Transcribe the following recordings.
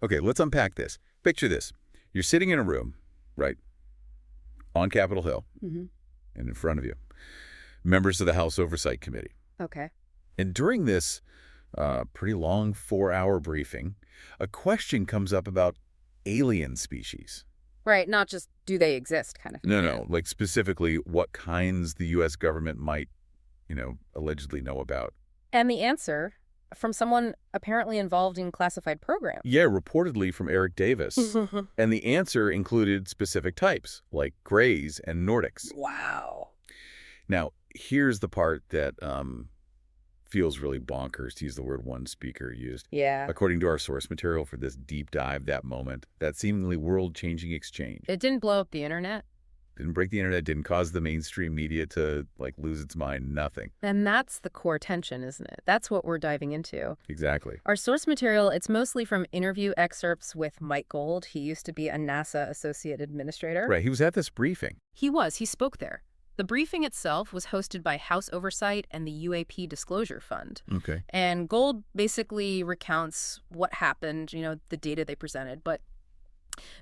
Okay, let's unpack this. Picture this. You're sitting in a room, right, on Capitol Hill, Mm-hmm. and in front of you, members of the House Oversight Committee. Okay. And during this pretty long 4-hour briefing, a question comes up about alien species. Right, not just do they exist kind of thing. No, like specifically what kinds the U.S. government might, allegedly know about. And the answer from someone apparently involved in classified programs. Yeah, reportedly from Eric Davis. And the answer included specific types, like grays and Nordics. Wow. Now, here's the part that feels really bonkers, to use the word one speaker used. Yeah. According to our source material for this deep dive, that moment, that seemingly world-changing exchange. It didn't blow up the internet. Didn't break the internet, didn't cause the mainstream media to, lose its mind, nothing. And that's the core tension, isn't it? That's what we're diving into. Exactly. Our source material, it's mostly from interview excerpts with Mike Gold. He used to be a NASA associate administrator. Right, he was at this briefing. He spoke there. The briefing itself was hosted by House Oversight and the UAP Disclosure Fund. Okay. And Gold basically recounts what happened, the data they presented. But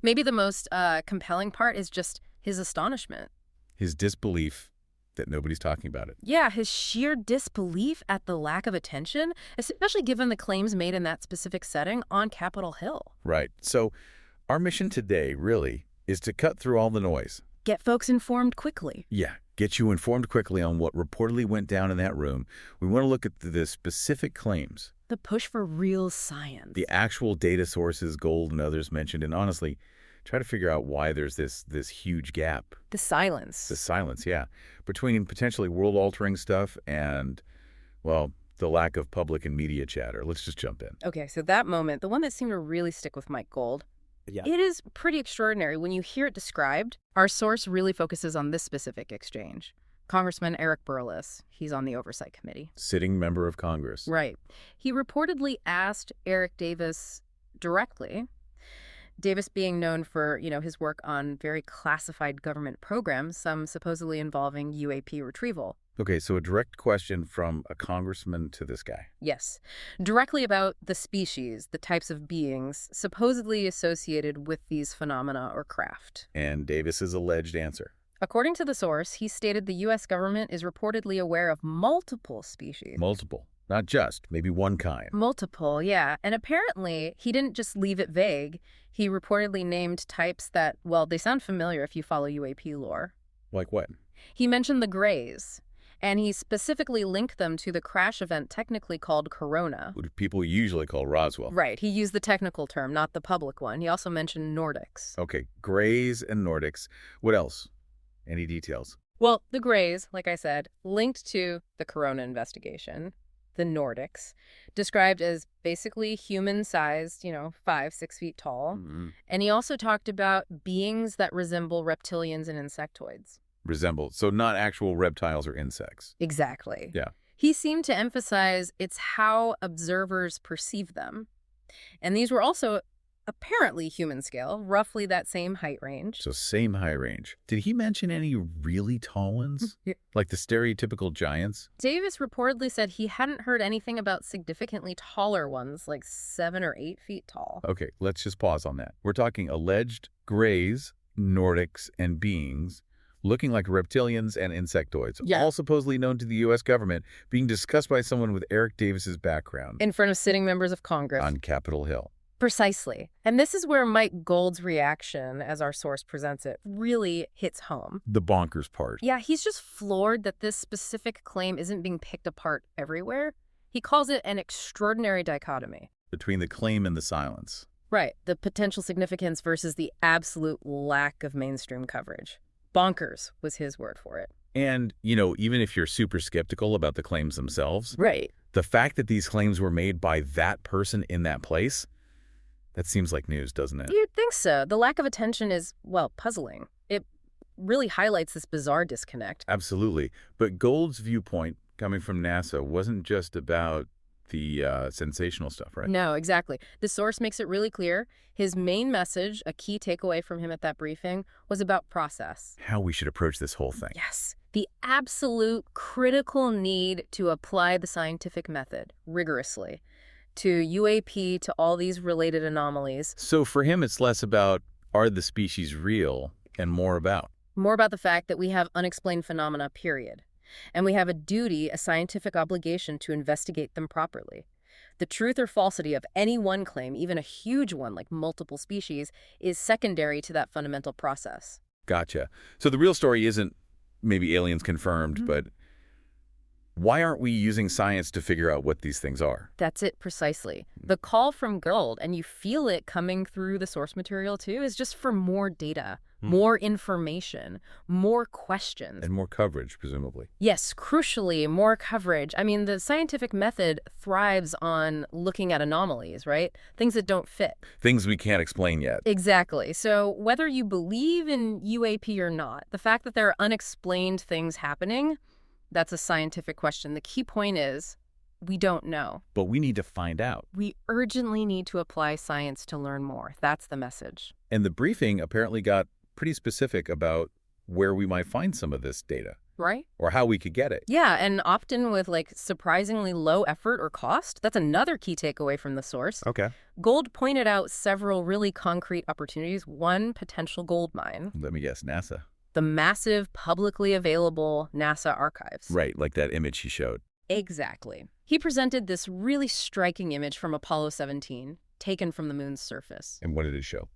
maybe the most compelling part is just his astonishment. His disbelief that nobody's talking about it. Yeah, his sheer disbelief at the lack of attention, especially given the claims made in that specific setting on Capitol Hill. Right. So our mission today, really, is to cut through all the noise. Get folks informed quickly. Yeah, get you informed quickly on what reportedly went down in that room. We want to look at the specific claims. The push for real science. The actual data sources Gold and others mentioned, and honestly, try to figure out why there's this huge gap. The silence. The silence, yeah. Between potentially world-altering stuff and, well, the lack of public and media chatter. Let's just jump in. Okay, so that moment, the one that seemed to really stick with Mike Gold, Yeah. it is pretty extraordinary. When you hear it described, our source really focuses on this specific exchange. Congressman Eric Burless, he's on the Oversight Committee. Sitting member of Congress. Right. He reportedly asked Eric Davis directly, Davis being known for, his work on very classified government programs, some supposedly involving UAP retrieval. Okay, so a direct question from a congressman to this guy. Yes. Directly about the species, the types of beings supposedly associated with these phenomena or craft. And Davis's alleged answer. According to the source, he stated the U.S. government is reportedly aware of multiple species. Multiple. Not just, maybe one kind. Multiple, yeah. And apparently, he didn't just leave it vague. He reportedly named types that, well, they sound familiar if you follow UAP lore. Like what? He mentioned the grays, and he specifically linked them to the crash event technically called Corona. What people usually call Roswell. Right. He used the technical term, not the public one. He also mentioned Nordics. Okay, grays and Nordics. What else? Any details? Well, the grays, like I said, linked to the Corona investigation. The Nordics, described as basically human-sized, 5-6 feet tall. Mm-hmm. And he also talked about beings that resemble reptilians and insectoids. Resemble. So not actual reptiles or insects. Exactly. Yeah. He seemed to emphasize it's how observers perceive them. And these were also apparently human scale, roughly that same height range. So same height range. Did he mention any really tall ones? Yeah. Like the stereotypical giants? Davis reportedly said he hadn't heard anything about significantly taller ones, like 7 or 8 feet tall. Okay, let's just pause on that. We're talking alleged grays, Nordics, and beings looking like reptilians and insectoids, Yeah. all supposedly known to the U.S. government, being discussed by someone with Eric Davis's background In front of sitting members of Congress. on Capitol Hill. Precisely. And this is where Mike Gold's reaction, as our source presents it, really hits home. The bonkers part. Yeah, he's just floored that this specific claim isn't being picked apart everywhere. He calls it an extraordinary dichotomy. Between the claim and the silence. Right, the potential significance versus the absolute lack of mainstream coverage. Bonkers was his word for it. And, even if you're super skeptical about the claims themselves, Right. the fact that these claims were made by that person in that place, that seems like news, doesn't it? You'd think so. The lack of attention is, well, puzzling. It really highlights this bizarre disconnect. Absolutely. But Gold's viewpoint, coming from NASA, wasn't just about the sensational stuff, right? No, exactly. The source makes it really clear. His main message, a key takeaway from him at that briefing, was about process. How we should approach this whole thing. Yes. The absolute critical need to apply the scientific method rigorously. to UAP to all these related anomalies. So for him, it's less about, are the species real, and more about. More about the fact that we have unexplained phenomena, period. And we have a duty, a scientific obligation to investigate them properly. The truth or falsity of any one claim, even a huge one like multiple species, is secondary to that fundamental process. Gotcha. So the real story isn't maybe aliens confirmed, but why aren't we using science to figure out what these things are? That's it precisely. The call from Gold, and you feel it coming through the source material too, is just for more data, more information, more questions. And more coverage, presumably. Yes, crucially, more coverage. I mean, the scientific method thrives on looking at anomalies, right? Things that don't fit. Things we can't explain yet. Exactly. So whether you believe in UAP or not, the fact that there are unexplained things happening, that's a scientific question. The key point is, we don't know. But we need to find out. We urgently need to apply science to learn more. That's the message. And the briefing apparently got pretty specific about where we might find some of this data. Right? Or how we could get it. Yeah, and often with surprisingly low effort or cost. That's another key takeaway from the source. Okay. Gold pointed out several really concrete opportunities. One potential gold mine. Let me guess, NASA. The massive, publicly available NASA archives. Right, like that image he showed. Exactly. He presented this really striking image from Apollo 17, taken from the moon's surface. And what did it show?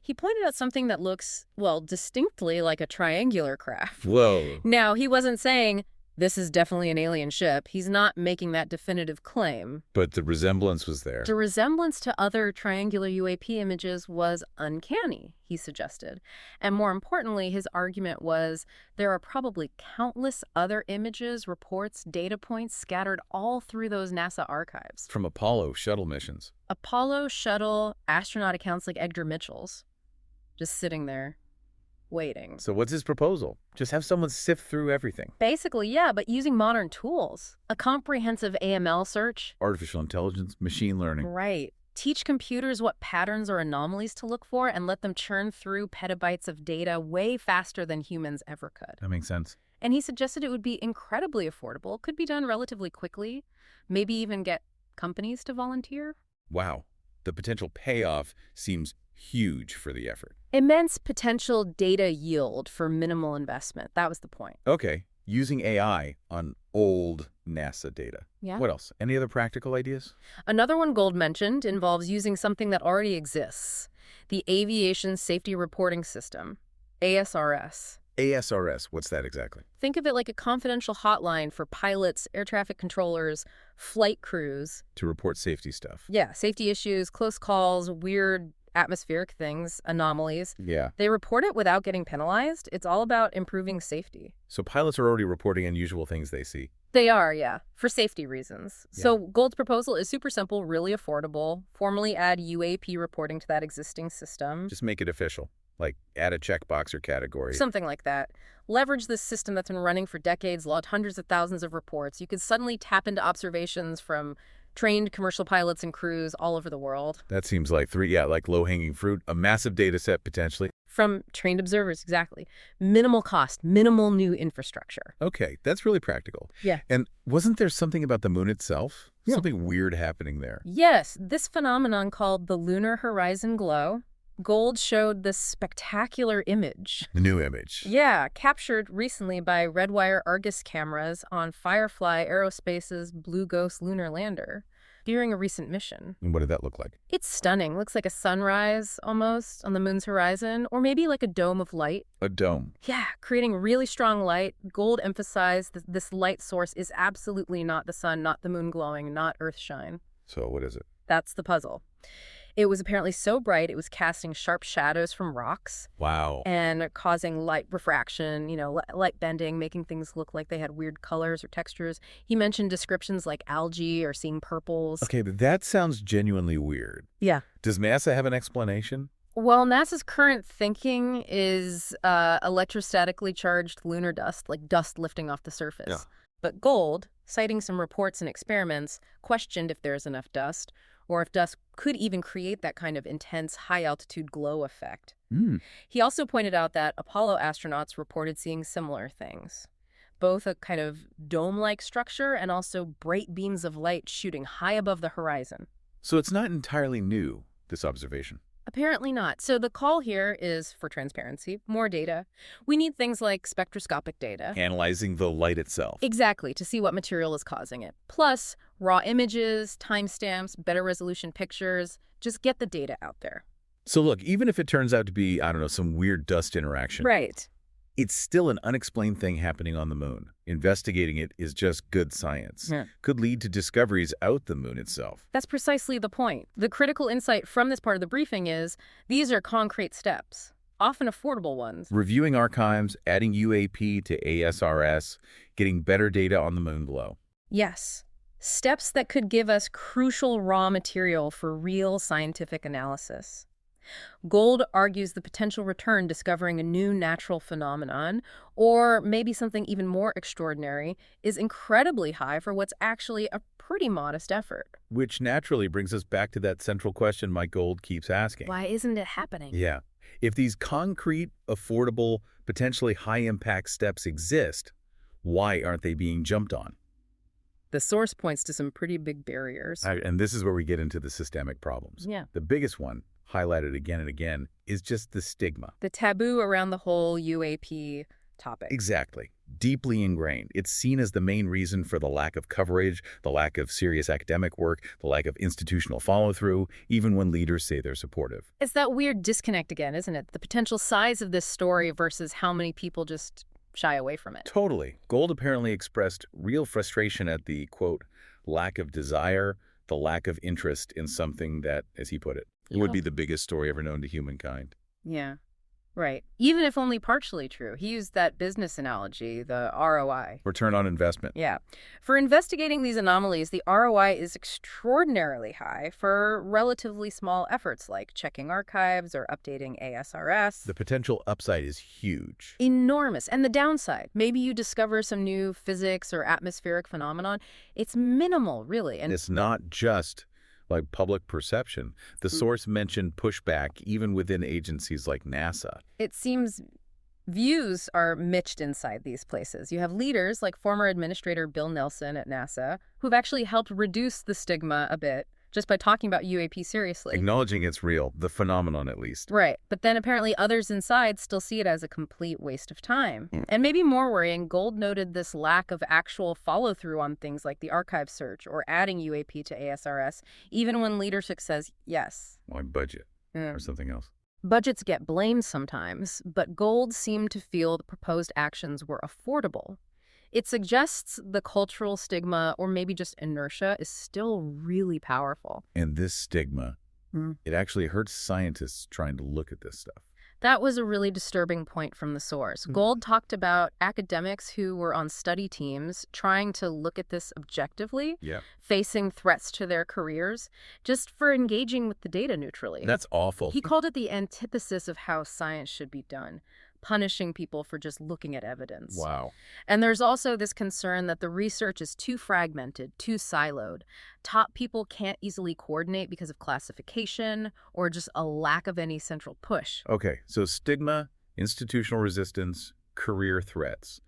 He pointed out something that looks, well, distinctly like a triangular craft. Whoa. Now, he wasn't saying, this is definitely an alien ship. He's not making that definitive claim. But the resemblance was there. The resemblance to other triangular UAP images was uncanny, he suggested. And more importantly, his argument was there are probably countless other images, reports, data points scattered all through those NASA archives. From Apollo shuttle missions. Apollo shuttle astronaut accounts like Edgar Mitchell's, just sitting there, waiting. So what's his proposal? Just have someone sift through everything. Basically, yeah, but using modern tools. A comprehensive AML search. Artificial intelligence, machine learning. Right. Teach computers what patterns or anomalies to look for and let them churn through petabytes of data way faster than humans ever could. That makes sense. And he suggested it would be incredibly affordable, could be done relatively quickly, maybe even get companies to volunteer. Wow. The potential payoff seems huge for the effort. Immense potential data yield for minimal investment. That was the point. Okay. Using AI on old NASA data. Yeah. What else? Any other practical ideas? Another one Gold mentioned involves using something that already exists, the Aviation Safety Reporting System, ASRS. ASRS, what's that exactly? Think of it like a confidential hotline for pilots, air traffic controllers, flight crews. To report safety stuff. Yeah, safety issues, close calls, weird atmospheric things, anomalies. Yeah. They report it without getting penalized. It's all about improving safety. So pilots are already reporting unusual things they see. They are, yeah, for safety reasons. Yeah. So Gold's proposal is super simple, really affordable. Formally add UAP reporting to that existing system. Just make it official. Like add a checkbox or category. Something like that. Leverage this system that's been running for decades, logged hundreds of thousands of reports. You could suddenly tap into observations from trained commercial pilots and crews all over the world. That seems like like low-hanging fruit. A massive data set, potentially. From trained observers, exactly. Minimal cost, minimal new infrastructure. Okay, that's really practical. Yeah. And wasn't there something about the moon itself? Yeah. Something weird happening there. Yes, this phenomenon called the lunar horizon glow. Gold showed this spectacular image. The new image. Yeah, captured recently by Redwire Argus cameras on Firefly Aerospace's Blue Ghost lunar lander during a recent mission. And what did that look like? It's stunning. Looks like a sunrise, almost, on the moon's horizon, or maybe like a dome of light. A dome. Yeah, creating really strong light. Gold emphasized that this light source is absolutely not the sun, not the moon glowing, not Earthshine. So what is it? That's the puzzle. It was apparently so bright it was casting sharp shadows from rocks. Wow. And causing light refraction, light bending, making things look like they had weird colors or textures. He mentioned descriptions like algae or seeing purples. Okay, but that sounds genuinely weird. Yeah. Does NASA have an explanation? Well, NASA's current thinking is electrostatically charged lunar dust, like dust lifting off the surface. Yeah. But Gold, citing some reports and experiments, questioned if there's enough dust, or if dust could even create that kind of intense high-altitude glow effect. He also pointed out that Apollo astronauts reported seeing similar things. both a kind of dome-like structure and also bright beams of light shooting high above the horizon. So it's not entirely new, this observation. Apparently not. So the call here is for transparency, more data. We need things like spectroscopic data. Analyzing the light itself. Exactly, to see what material is causing it. Plus, raw images, timestamps, better resolution pictures. Just get the data out there. So look, even if it turns out to be, I don't know, some weird dust interaction. Right. It's still an unexplained thing happening on the moon. Investigating it is just good science. Yeah. Could lead to discoveries out the moon itself. That's precisely the point. The critical insight from this part of the briefing is these are concrete steps, often affordable ones. Reviewing archives, adding UAP to ASRS, getting better data on the moon below. Yes. Steps that could give us crucial raw material for real scientific analysis. Gold argues the potential return discovering a new natural phenomenon, or maybe something even more extraordinary, is incredibly high for what's actually a pretty modest effort. Which naturally brings us back to that central question Mike Gold keeps asking. Why isn't it happening? Yeah. If these concrete, affordable, potentially high-impact steps exist, why aren't they being jumped on? The source points to some pretty big barriers. And this is where we get into the systemic problems. Yeah. The biggest one, highlighted again and again, is just the stigma. The taboo around the whole UAP topic. Exactly. Deeply ingrained. It's seen as the main reason for the lack of coverage, the lack of serious academic work, the lack of institutional follow-through, even when leaders say they're supportive. It's that weird disconnect again, isn't it? The potential size of this story versus how many people just shy away from it. Totally. Gold apparently expressed real frustration at the, quote, lack of desire, the lack of interest in something that, as he put it, would be the biggest story ever known to humankind. Yeah, right. Even if only partially true. He used that business analogy, the ROI. Return on investment. Yeah. For investigating these anomalies, the ROI is extraordinarily high for relatively small efforts like checking archives or updating ASRS. The potential upside is huge. Enormous. And the downside, maybe you discover some new physics or atmospheric phenomenon. It's minimal, really. And it's not just like public perception. The source mentioned pushback even within agencies like NASA. It seems views are mixed inside these places. You have leaders like former Administrator Bill Nelson at NASA who've actually helped reduce the stigma a bit just by talking about UAP seriously. Acknowledging it's real, the phenomenon at least. Right. But then apparently others inside still see it as a complete waste of time. And maybe more worrying, Gold noted this lack of actual follow-through on things like the archive search or adding UAP to ASRS, even when leadership says yes. Why budget or something else? Budgets get blamed sometimes, but Gold seemed to feel the proposed actions were affordable. It suggests the cultural stigma, or maybe just inertia, is still really powerful. And this stigma, it actually hurts scientists trying to look at this stuff. That was a really disturbing point from the source. Gold talked about academics who were on study teams trying to look at this objectively, facing threats to their careers, just for engaging with the data neutrally. That's awful. He called it the antithesis of how science should be done, punishing people for just looking at evidence. Wow. And there's also this concern that the research is too fragmented, too siloed. Top people can't easily coordinate because of classification or just a lack of any central push. Okay, so stigma, institutional resistance, career threats.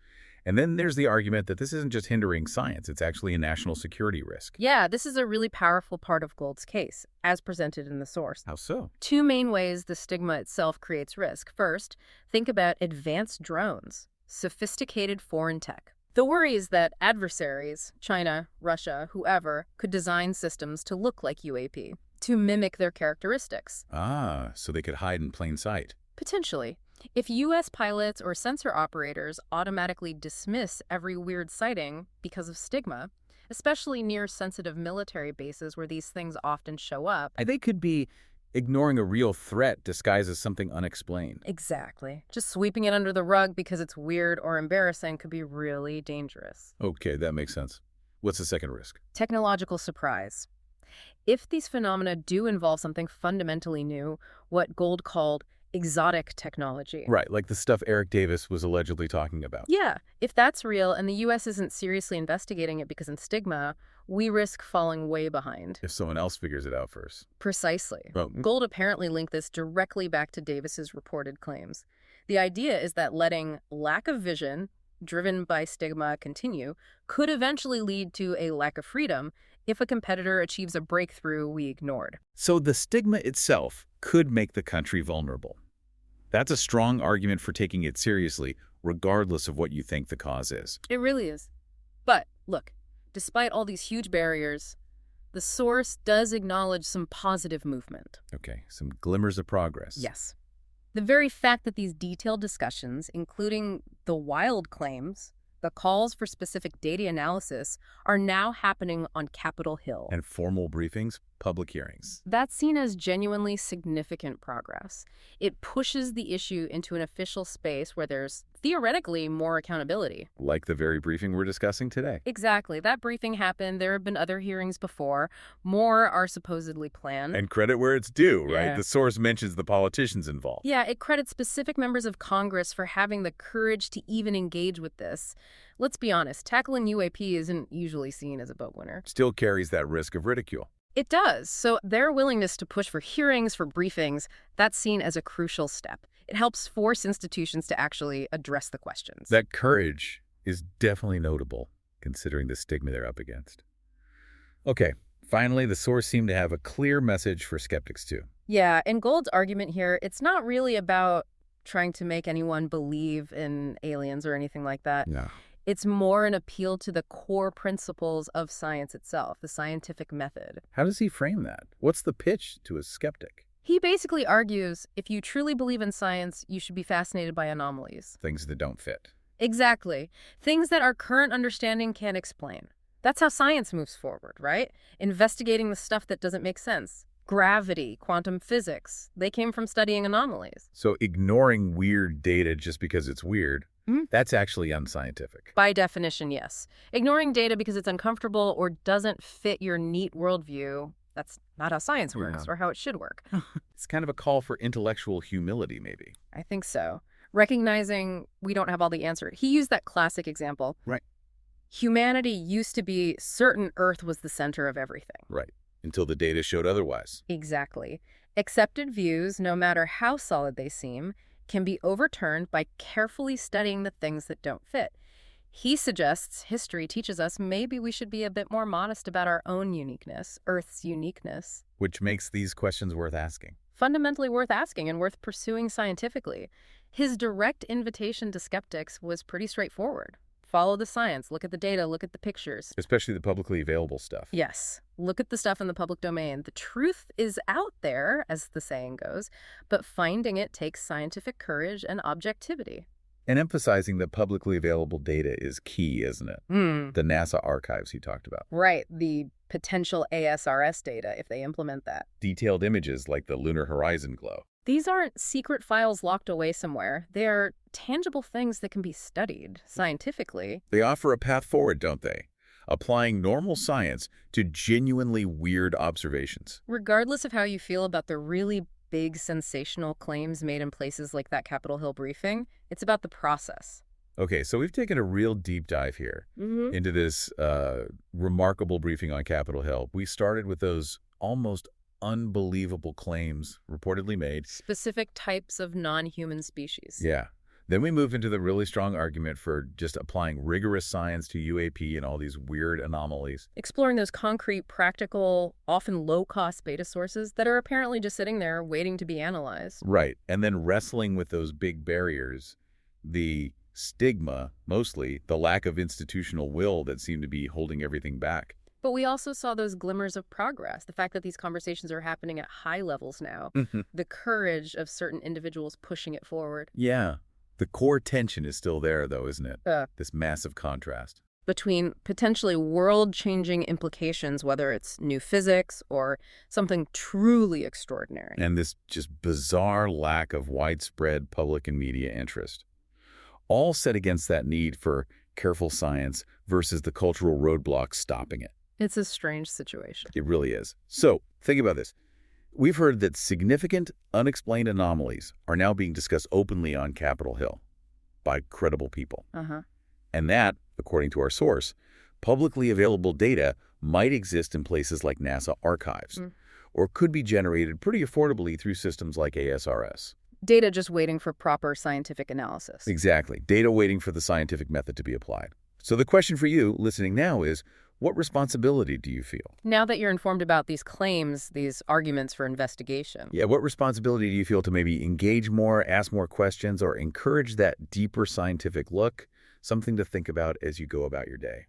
And then there's the argument that this isn't just hindering science, it's actually a national security risk. Yeah, this is a really powerful part of Gold's case, as presented in the source. How so? Two main ways the stigma itself creates risk. First, think about advanced drones, sophisticated foreign tech. The worry is that adversaries, China, Russia, whoever, could design systems to look like UAP, to mimic their characteristics. Ah, so they could hide in plain sight. Potentially. If U.S. pilots or sensor operators automatically dismiss every weird sighting because of stigma, especially near sensitive military bases where these things often show up. They could be ignoring a real threat disguised as something unexplained. Exactly. Just sweeping it under the rug because it's weird or embarrassing could be really dangerous. Okay, that makes sense. What's the second risk? Technological surprise. If these phenomena do involve something fundamentally new, what Gold called exotic technology. Right, like the stuff Eric Davis was allegedly talking about. Yeah, if that's real and the U.S. isn't seriously investigating it because of stigma, we risk falling way behind. If someone else figures it out first. Precisely. Well, Gold apparently linked this directly back to Davis's reported claims. The idea is that letting lack of vision, driven by stigma, continue, could eventually lead to a lack of freedom if a competitor achieves a breakthrough we ignored. So the stigma itself could make the country vulnerable. That's a strong argument for taking it seriously, regardless of what you think the cause is. It really is. But, look, despite all these huge barriers, the source does acknowledge some positive movement. Okay, some glimmers of progress. Yes. The very fact that these detailed discussions, including the wild claims, the calls for specific data analysis, are now happening on Capitol Hill. And formal briefings, public hearings. That's seen as genuinely significant progress. It pushes the issue into an official space where there's theoretically more accountability. Like the very briefing we're discussing today. Exactly. That briefing happened. There have been other hearings before. More are supposedly planned. And credit where it's due, right? Yeah. The source mentions the politicians involved. Yeah, it credits specific members of Congress for having the courage to even engage with this. Let's be honest, tackling UAP isn't usually seen as a vote winner. Still carries that risk of ridicule. It does. So their willingness to push for hearings, for briefings, that's seen as a crucial step. It helps force institutions to actually address the questions. That courage is definitely notable, considering the stigma they're up against. Okay, finally, the source seemed to have a clear message for skeptics, too. Yeah, and Gold's argument here, it's not really about trying to make anyone believe in aliens or anything like that. No. It's more an appeal to the core principles of science itself, the scientific method. How does he frame that? What's the pitch to a skeptic? He basically argues, if you truly believe in science, you should be fascinated by anomalies. Things that don't fit. Exactly. Things that our current understanding can't explain. That's how science moves forward, right? Investigating the stuff that doesn't make sense. Gravity, quantum physics, they came from studying anomalies. So ignoring weird data just because it's weird, that's actually unscientific. By definition, yes. Ignoring data because it's uncomfortable or doesn't fit your neat worldview, that's not how science works or how it should work. It's kind of a call for intellectual humility, maybe. I think so. Recognizing we don't have all the answers. He used that classic example. Right. Humanity used to be certain Earth was the center of everything. Right. Until the data showed otherwise. Exactly. Accepted views, no matter how solid they seem, can be overturned by carefully studying the things that don't fit. He suggests history teaches us maybe we should be a bit more modest about our own uniqueness, Earth's uniqueness. Which makes these questions worth asking. Fundamentally worth asking and worth pursuing scientifically. His direct invitation to skeptics was pretty straightforward. Follow the science, look at the data, look at the pictures. Especially the publicly available stuff. Yes, look at the stuff in the public domain. The truth is out there, as the saying goes, but finding it takes scientific courage and objectivity. And emphasizing that publicly available data is key, isn't it? The NASA archives he talked about. Right, the potential ASRS data, if they implement that. Detailed images like the lunar horizon glow. These aren't secret files locked away somewhere. They're tangible things that can be studied scientifically. They offer a path forward, don't they? Applying normal science to genuinely weird observations. Regardless of how you feel about the really big sensational claims made in places like that Capitol Hill briefing, it's about the process. Okay, so we've taken a real deep dive here into this remarkable briefing on Capitol Hill. We started with those almost unbelievable claims reportedly made. Specific types of non-human species. Yeah. Then we move into the really strong argument for just applying rigorous science to UAP and all these weird anomalies. Exploring those concrete, practical, often low-cost beta sources that are apparently just sitting there waiting to be analyzed. Right. And then wrestling with those big barriers, the stigma, mostly, the lack of institutional will that seemed to be holding everything back. But we also saw those glimmers of progress, the fact that these conversations are happening at high levels now, the courage of certain individuals pushing it forward. Yeah. The core tension is still there, though, isn't it? This massive contrast. Between potentially world-changing implications, whether it's new physics or something truly extraordinary. And this just bizarre lack of widespread public and media interest. All set against that need for careful science versus the cultural roadblocks stopping it. It's a strange situation. It really is. So, think about this. We've heard that significant, unexplained anomalies are now being discussed openly on Capitol Hill by credible people. And that, according to our source, publicly available data might exist in places like NASA archives, or could be generated pretty affordably through systems like ASRS. Data just waiting for proper scientific analysis. Exactly. Data waiting for the scientific method to be applied. So the question for you listening now is, what responsibility do you feel? Now that you're informed about these claims, these arguments for investigation. Yeah, what responsibility do you feel to maybe engage more, ask more questions, or encourage that deeper scientific look? Something to think about as you go about your day.